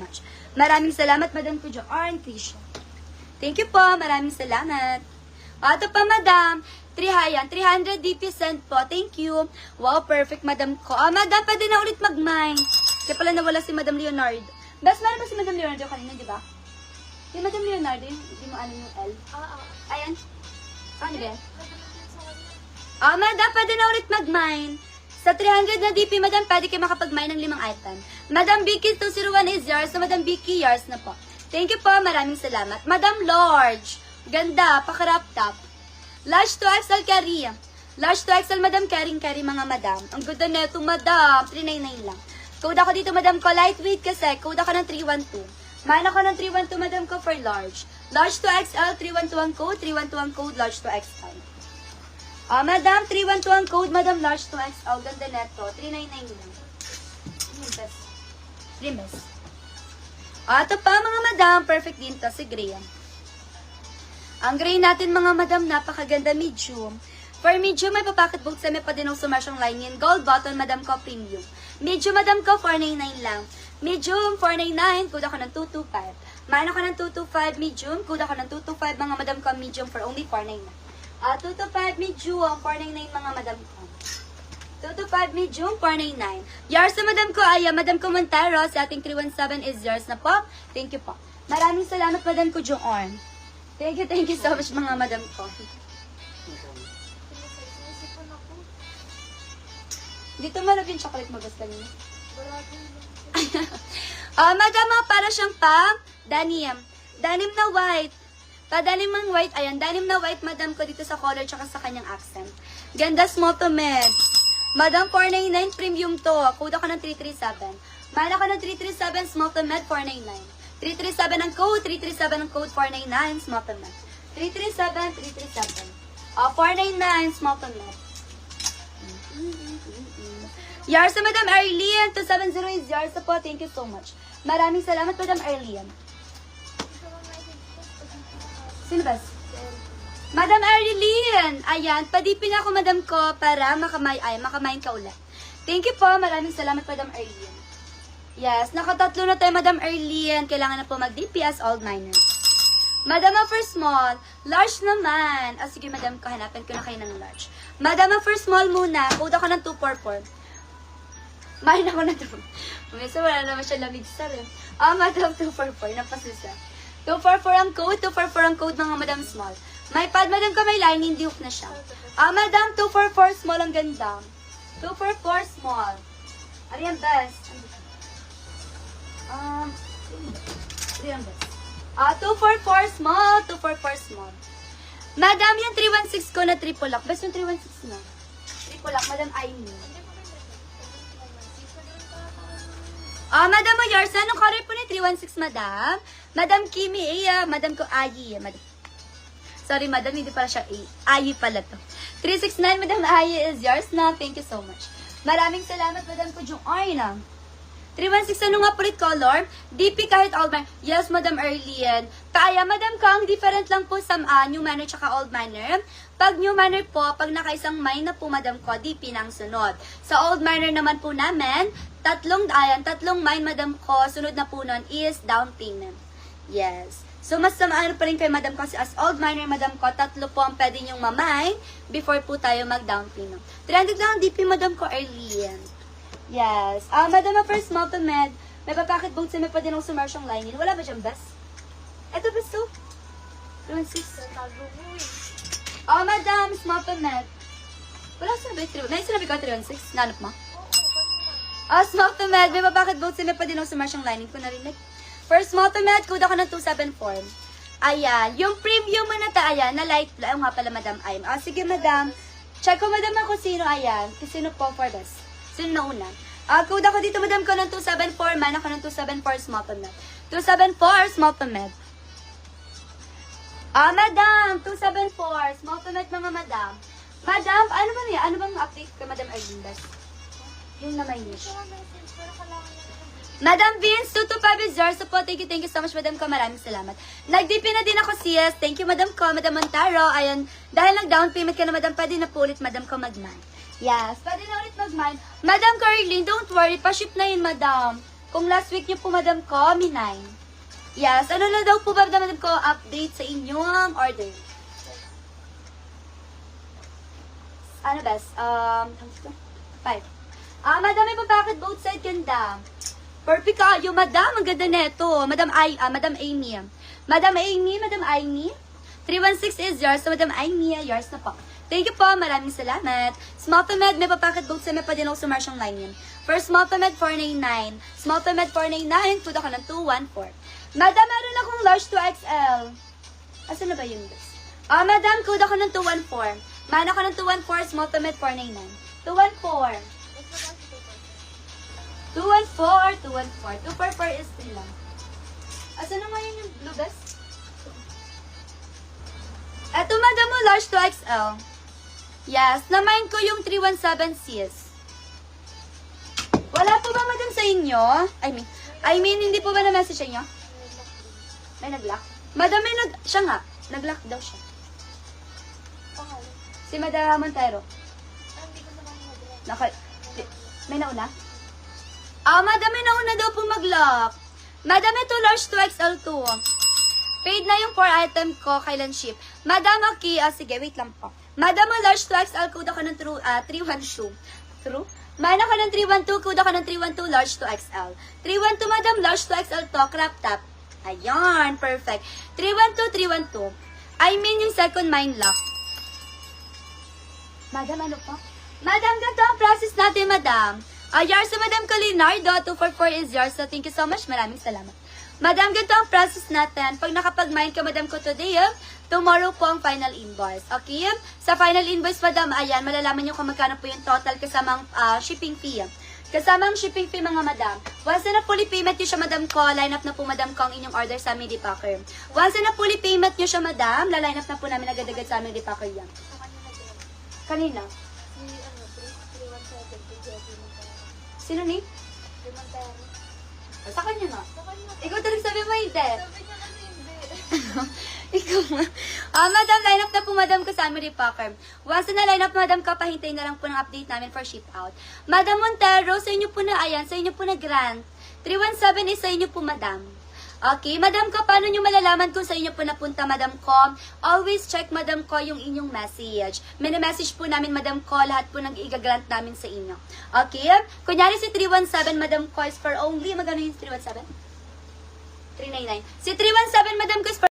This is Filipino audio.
much. Maraming salamat, Madam ko Joanne Krisha. Thank you po, maraming salamat. Ito pa, Madam. 300 DP sent po. Thank you. Wow, perfect, Madam ko. Madam, pwede na ulit mag-mine. Kaya pala nawala si Madam Leonardo. Bas, meron ba si Madam Leonardo kanina, di ba? Yung Madam Leonardo, hindi mo ano yung L? Ayan. Ano ba yan? Madam, pwede na ulit mag-mine. Sa 300 na DP, Madam, pwede kayo makapag-mine ng 5 item. Madam Vicky 201 is yours. So, Madam Vicky, yours na po. Thank you po. Maraming salamat. Madam Large. Ganda. Pakarap top. Large to XL carry. Large to XL, Madam. Carry, mga Madam. Ang ganda na ito, Madam. 399 lang. Code ako dito, Madam ko. Lightweight kasi. Code ako ng 312. Mine ako ng 312, Madam ko, for large. Large to XL, 312 ang code. 312 ang code. Large to XL. Madam, 312 ang code, Madam, large to XL. Ganda neto. 399 lang. 3 mes. Ito pa, mga Madam. Perfect din to. Si Gray. Ang gray natin, mga Madam, napakaganda. Medium. For medium, may papacket book sa may pa din ang sumasyong line yan. Gold button, Madam ko, premium. Medium, Madam ko, 499 lang. Medium, 499. Code ako ng 225. Mine ako ng 225 medium. Code ako ng 225, mga Madam ko, medium for only 499. 225 medium, 499 mga Madam ko. 225 medium, 499. Yours sa Madam ko, Madam ko Montero, sa ating 317 is yours na po. Thank you po. Maraming salamat, Madam ko Joanne. Thank you so much, mga Madam ko. Dito malap yung chocolate magas kanina. Madam, para siyang denim. Denim na white. Padalim ng white, ayan, denim na white, Madam ko dito sa color tsaka sa kanyang accent. Ganda, small to med. Madam, 499, premium to. Code ako ng 337. Mahal ako ng 337, small to med, 499. 337 ang code, 337 ang code, 499, small to med. 337, 337. 499, small to med. Yours sa Madam Arlene, 270 is yours po. Thank you so much. Maraming salamat, Madam Arlene. Sino ba? Madam Arlene! Ayan, padipin ako, Madam ko, para makamain ka ulit. Thank you po. Maraming salamat, Madam Arlene. Yes, nakatatlo na tayo, Madam Arlene. Kailangan na po mag-DP as old miner. Madam for small, large naman. Sige, Madam ko, hanapin ko na kayo ng large. Madam for small muna. Code ako ng 244. Mahin ako na 2. Umisa, wala naman siya lamig sa rin. Madam 244, napasisa. 244 ang code, 244 ang code, mga Madam small. May pad, Madam ko, may line, hindi hook na siya. Madam, 244 small, ang ganda. 244 small. Ano yung best? Ano yung best? 244 small, 244 small. Madam, yung 316 ko na triple lock. Best yung 316 na. Triple lock, Madam Aimee. Madam mo, yours, anong color po ni 316, Madam? Madam Kimi, Madam ko, Ayi. Sorry, Madam, hindi pala siya Ayi pala to. 369, Madam Ayi is yours na. Thank you so much. Maraming salamat, Madam ko, Joanne. 316, ano nga po ulit color? DP kahit old miner. Yes, Madam Arlene. Kaya, Madam ko, ang different lang po sa new miner tsaka old miner. Pag new miner po, pag nakaisang mine na po, Madam ko, DP nang sunod. Sa old miner naman po namin, tatlong mine, Madam ko, sunod na po nun is down payment. Yes. So, mas samaan pa rin kay Madam ko, kasi as old miner, Madam ko, tatlo po ang pwede nyong mamine before po tayo mag-down payment. 300 lang ang DP, Madam ko, Arlene. Yes. Madam, first small to med. May papacket boat sa may pa din ang sumersyong lining. Wala ba dyan, best? Eto, best to. 316. Madam, small to med. Wala sinabi, may sinabi ko 316. Nanap mo? Small to med. May papacket boat sa may pa din ang sumersyong lining. Kung narinig. First small to med, code ako ng 274. Ayan. Yung premium mo na ta, ayan, na light blue. Ayun nga pala, Madam Aim. Sige, Madam. Check ko, Madam, ako sino, ayan. Sino po for this? Sino na una? Code ako dito, Madam ko ng 274. Man ako ng 274 small to med. 274 small to med. Madam, 274 small to med, mga Madam. Madam, ano ba niya? Ano bang update kay Madam Arlindas? Yung na may niche. Madam Vince, 225 is yours. So po, thank you so much, Madam ko. Maraming salamat. Nag-DP na din ako, sis. Thank you, Madam ko. Madam Montaro. Ayan, dahil nag-down payment ka na, Madam, pwede na po ulit, Madam ko, mag-mine. Yes, pwede na ulit mag-mine. Madam Carlene, don't worry. Pa-ship na yun, Madam. Kung last week niyo po, madam ko, may 9. Yes, ano na daw po ba, madam ko, update sa inyong order? Ano best? 5. Madam, may papakit both side ganda. Perfect kayo, madam. Ang ganda neto. Madam Amy. Madam Amy, Madam Amy. 316 is yours. So, Madam Amy, yours na po. Thank you po. Maraming salamat. Small to med, may papakit both side. May pa din ako sa Marshall line yun. For small to med, 499. Small to med, 499. Food ako ng 214. Madam, meron akong large to XL. Asan na ba yun, guys? Madam, code ako ng 214. Mana ko ng 214, small to med, 499. 214. 214, 214. 244 is 3 lang. Asan na nga yun yung blue best? Eto, madam mo, large to XL. Yes, namain ko yung 317 sis. Wala po ba, madam, sa inyo? I mean, hindi po ba na-message sa inyo? May nag-lock? Madam, siya nga. Nag-lock daw siya. Si Madam Montero. May nauna? Madam, may nauna daw po mag-lock. Madam, ito large to XL2. Paid na yung 4 item ko, kailan ship. Madam, okay. Sige, wait lang po. Madam, large to XL, code ako ng 312. True? Mana ko ng 312, code ako ng 312, large to XL. 312, madam, large to XL to, crop top. Ayan, perfect. 312, 312. I mean yung second mine lock. Madam, ano po? Madam, ganito ang process natin, madam. Yours sa Madam Calinardo, 244 is yours. So, thank you so much. Maraming salamat. Madam, ganito ang process natin. Pag nakapag-mine ka, madam ko today, tomorrow po ang final invoice. Okay? Sa final invoice, madam, ayan, malalaman nyo kung magkano po yung total kasamang shipping fee. Kasamang shipping fee, mga madam. Once na fully payment nyo siya, madam ko, line up na po, madam ko, ang inyong order sa Midi Packer. Once na fully payment nyo siya, madam, line up na po namin agad-agad sa Midi Packer yan. Kanina? Sino ni? Sa kanya nga. Ikaw talagang sabi mo hindi. Sabi niya kasi hindi. Ikaw nga. Madam, line up na po, madam ko sa Midi Packer. Once na line up, madam ka, pahintay na lang po ng update namin for ship out. Madam Montero, sa inyo po na, ayan, sa inyo po na grant. 317 is sa inyo po, madam. Okay, madam ko, paano nyo malalaman kung sa inyo po napunta, madam ko? Always check, madam ko, yung inyong message. Message po namin, madam ko, lahat po nang i-grant namin sa inyo. Okay? Kunyari si 317, madam ko, is for only, magkano yung 317? 399. Si 317, madam ko, is for